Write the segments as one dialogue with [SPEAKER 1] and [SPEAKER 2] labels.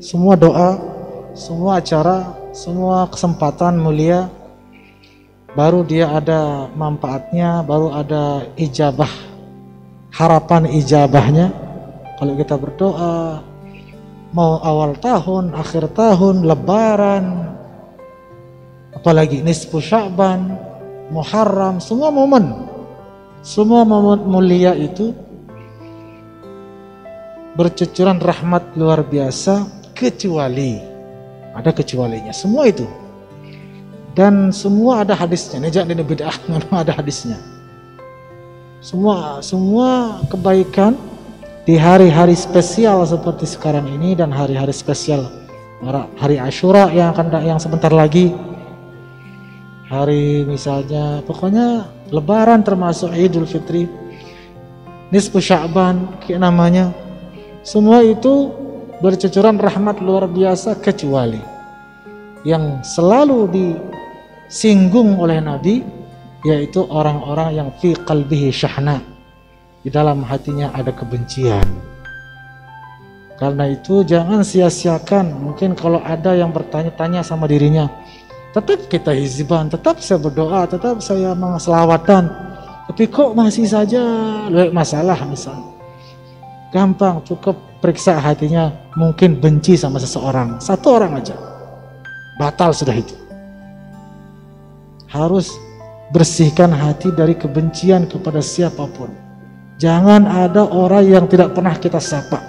[SPEAKER 1] semua doa, semua acara, semua kesempatan mulia, baru dia ada manfaatnya, baru ada ijabah, harapan ijabahnya. Kalau kita berdoa, mau awal tahun, akhir tahun, lebaran, apalagi nisfu Sya'ban, Muharram, semua momen mulia itu bercucuran rahmat luar biasa, kecuali ada kecualinya semua itu, dan semua ada hadisnya. Nejak di bid'ah memang ada hadisnya. Semua kebaikan di hari-hari spesial seperti sekarang ini dan hari-hari spesial hari Asyura yang sebentar lagi, hari misalnya pokoknya lebaran termasuk Idul Fitri, nisfu Sya'ban kayak namanya, semua itu bercucuran rahmat luar biasa, kecuali yang selalu disinggung oleh Nabi, yaitu orang-orang yang fi qalbihi syahna, di dalam hatinya ada kebencian. Karena itu jangan sia-siakan. Mungkin kalau ada yang bertanya-tanya sama dirinya, tetap kita hizban, tetap saya berdoa, tetap saya selawatan, tapi kok masih saja masalah misalnya. Gampang, cukup periksa hatinya, mungkin benci sama seseorang, satu orang aja, batal sudah itu. Harus bersihkan hati dari kebencian kepada siapapun. Jangan ada orang yang tidak pernah kita sapa,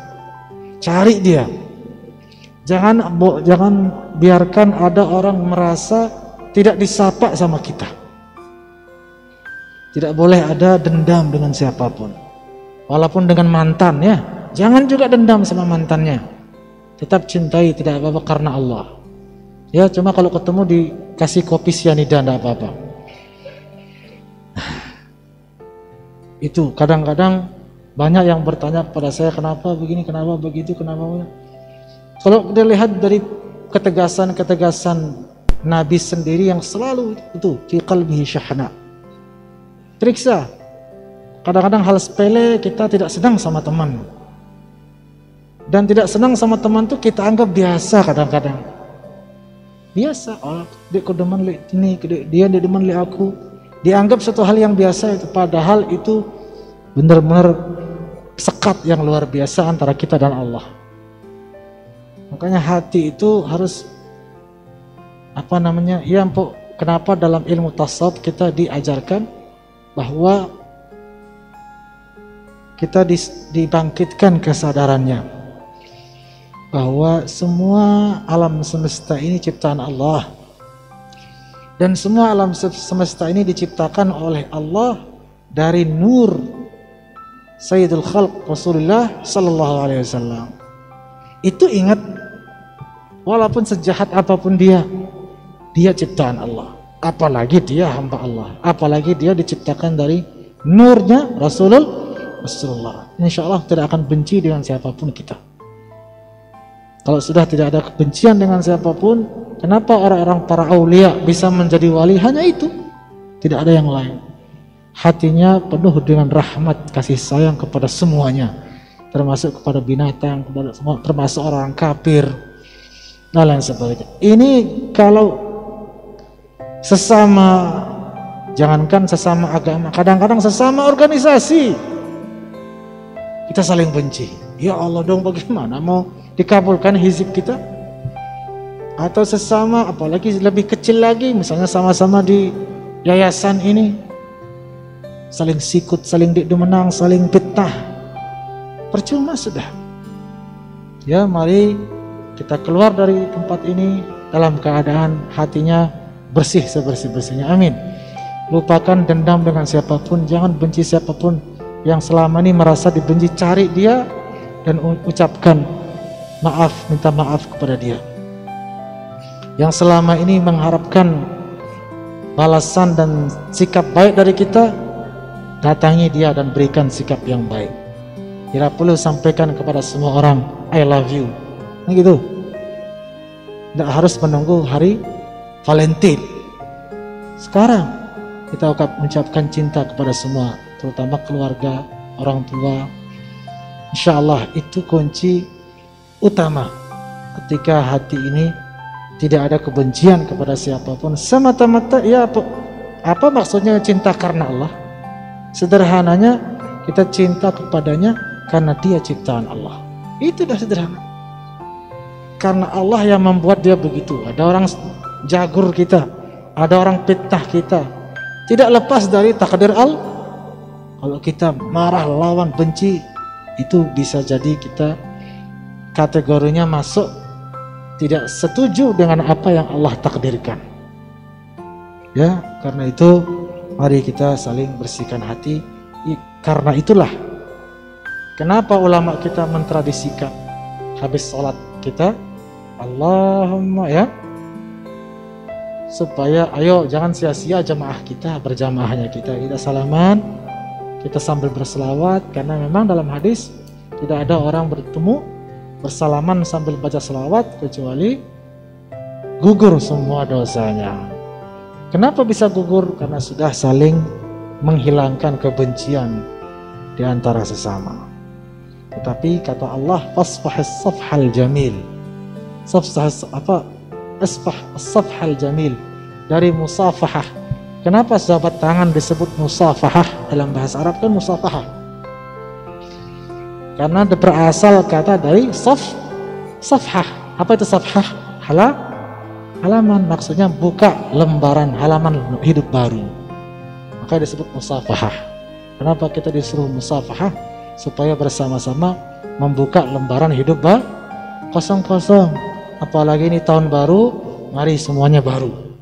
[SPEAKER 1] cari dia. Jangan biarkan ada orang merasa tidak disapa sama kita. Tidak boleh ada dendam dengan siapapun. Walaupun dengan mantan ya, jangan juga dendam sama mantannya. Tetap cintai, tidak apa-apa karena Allah. Ya, cuma kalau ketemu dikasih kopi sianida tidak apa-apa. Itu kadang-kadang banyak yang bertanya kepada saya, kenapa begini, kenapa begitu, kenapa. Kalau dilihat dari ketegasan Nabi sendiri yang selalu itu fi qalbihi syahna. Periksa. Kadang-kadang hal sepele kita tidak senang sama teman, dan tidak senang sama teman itu kita anggap biasa. Kadang-kadang biasa, oh dia demen ini, dia demen aku, dianggap satu hal yang biasa itu, padahal itu benar-benar sekat yang luar biasa antara kita dan Allah. Makanya hati itu harus ya kenapa dalam ilmu tasawuf kita diajarkan bahwa kita dibangkitkan kesadarannya bahwa semua alam semesta ini ciptaan Allah, dan semua alam semesta ini diciptakan oleh Allah dari nur Sayyidul Khalq Rasulullah Sallallahu Alaihi Wasallam. Itu ingat, walaupun sejahat apapun dia ciptaan Allah, apalagi dia hamba Allah, apalagi dia diciptakan dari nurnya Rasulullah. Insya Allah tidak akan benci dengan siapapun kita. Kalau sudah tidak ada kebencian dengan siapapun, kenapa orang-orang para aulia bisa menjadi wali? Hanya itu, tidak ada yang lain. Hatinya penuh dengan rahmat, kasih sayang kepada semuanya, termasuk kepada binatang, termasuk orang kafir dan lain sebagainya. Ini kalau sesama, jangankan sesama agama, kadang-kadang sesama organisasi kita saling benci. Ya Allah dong, bagaimana mau dikabulkan hizib kita? Atau sesama, apalagi lebih kecil lagi, misalnya sama-sama di yayasan ini, saling sikut, saling menang, saling fitnah, percuma sudah. Ya, mari kita keluar dari tempat ini dalam keadaan hatinya bersih sebersih-bersihnya. Amin. Lupakan dendam dengan siapapun, jangan benci siapapun. Yang selama ini merasa dibenci, cari dia dan ucapkan maaf, minta maaf kepada dia. Yang selama ini mengharapkan balasan dan sikap baik dari kita, datangi dia dan berikan sikap yang baik. Tidak perlu sampaikan kepada semua orang I love you, nah gitu. Tidak harus menunggu hari Valentine. Sekarang kita mengucapkan cinta kepada semua, terutama keluarga, orang tua. Insya Allah itu kunci utama ketika hati ini tidak ada kebencian kepada siapapun, semata-mata ya apa maksudnya cinta karena Allah? Sederhananya kita cinta kepadanya karena dia ciptaan Allah. Itu dah sederhana. Karena Allah yang membuat dia begitu. Ada orang jagur kita, ada orang fitnah kita, tidak lepas dari takdir Allah. Kalau kita marah, lawan, benci, itu bisa jadi kita kategorinya masuk tidak setuju dengan apa yang Allah takdirkan. Ya, karena itu mari kita saling bersihkan hati. Karena itulah kenapa ulama kita mentradisikan habis sholat kita Allahumma ya, supaya ayo jangan sia-sia jamaah kita, berjamaahnya kita salaman, kita sambil berselawat, karena memang dalam hadis tidak ada orang bertemu bersalaman sambil baca selawat kecuali gugur semua dosanya. Kenapa bisa gugur? Karena sudah saling menghilangkan kebencian di antara sesama. Tetapi kata Allah, fasfahis safhal jamil. Safhal jamil dari musafahah. Kenapa sahabat tangan disebut musafahah? Dalam bahasa Arab kan musafahah, karena berasal kata dari safhah. Apa itu safhah? Halaman, maksudnya buka lembaran halaman hidup baru, maka disebut musafahah. Kenapa kita disuruh musafahah? Supaya bersama-sama membuka lembaran hidup kosong-kosong. Apalagi ini tahun baru, mari semuanya baru.